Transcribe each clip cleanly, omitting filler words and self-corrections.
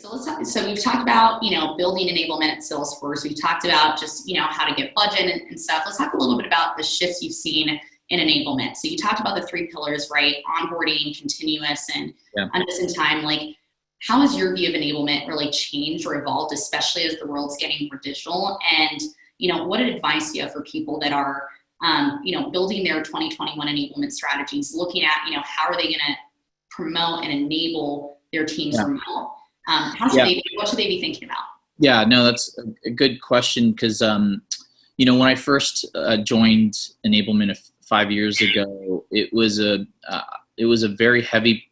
So let's talk, so we've talked about, building enablement at Salesforce. We've talked about just, how to get budget and stuff. Let's talk a little bit about the shifts you've seen in enablement. So you talked about the 3 pillars, right? Onboarding, continuous, and just in time. Like, how has your view of enablement really changed or evolved, especially as the world's getting more digital? And, what advice do you have for people that are, building their 2021 enablement strategies, looking at, how are they going to promote and enable their teams remote? What should they be thinking about? Yeah, no, that's a good question because, when I first joined Enablement 5 years ago, it was a very heavy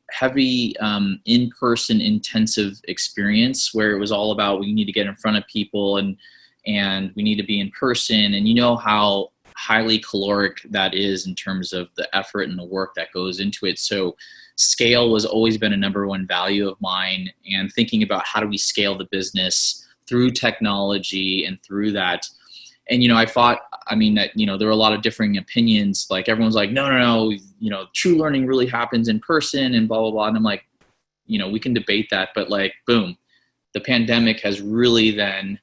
in-person intensive experience where it was all about we need to get in front of people and we need to be in person, and how highly caloric that is in terms of the effort and the work that goes into it. So scale has always been a number one value of mine, and thinking about how do we scale the business through technology and through that. And, I thought, that, there were a lot of differing opinions. Like everyone's like, no, true learning really happens in person and blah, blah, blah. And I'm like, we can debate that, but like, boom, the pandemic has really then,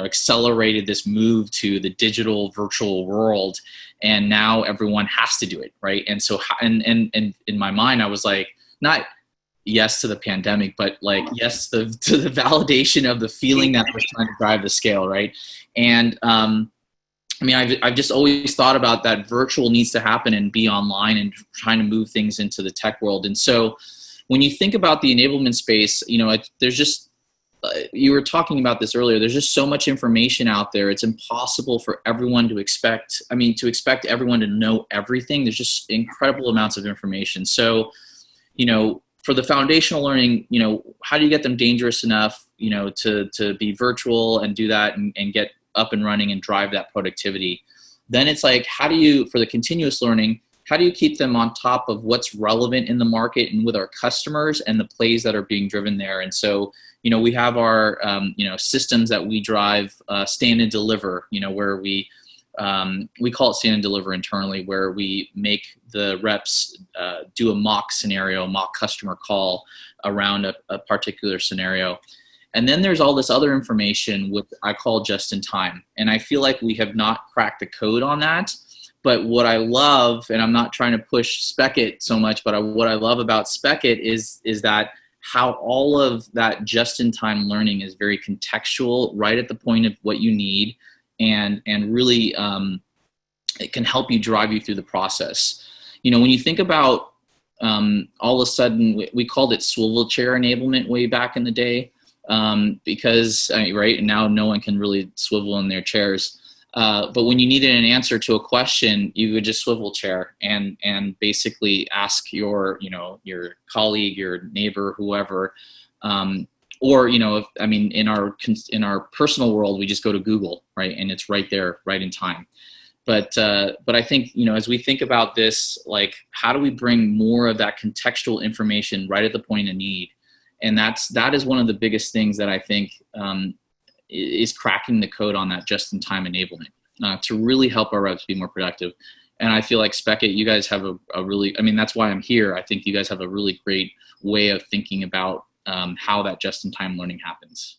accelerated this move to the digital virtual world. And now everyone has to do it. Right. And so, and in my mind, I was like, not yes to the pandemic, but like, yes to the validation of the feeling that was trying to drive the scale. Right. And, I've just always thought about that virtual needs to happen and be online and trying to move things into the tech world. And so when you think about the enablement space, there's just, you were talking about this earlier, there's just so much information out there. It's impossible for everyone to expect everyone to know everything. There's just incredible amounts of information. So, for the foundational learning, how do you get them dangerous enough, to be virtual and do that and get up and running and drive that productivity? Then it's like, for the continuous learning, how do you keep them on top of what's relevant in the market and with our customers and the plays that are being driven there? And so, we have our, systems that we drive, stand and deliver, where we call it stand and deliver internally, where we make the reps do a mock scenario, mock customer call around a particular scenario. And then there's all this other information, which I call just in time. And I feel like we have not cracked the code on that. But what I love, and I'm not trying to push Spekit so much, but what I love about Spekit is that how all of that just-in-time learning is very contextual, right at the point of what you need, and really it can help you drive you through the process. When you think about all of a sudden, we called it swivel chair enablement way back in the day, because, right, and now no one can really swivel in their chairs. But when you needed an answer to a question, you would just swivel chair and basically ask your colleague, your neighbor, whoever, or, in our personal world, we just go to Google, right? And it's right there, right in time. But I think, as we think about this, like, how do we bring more of that contextual information right at the point of need? And that is one of the biggest things that I think, is cracking the code on that just-in-time enablement to really help our reps be more productive. And I feel like Spekit, you guys have a really, that's why I'm here. I think you guys have a really great way of thinking about how that just-in-time learning happens.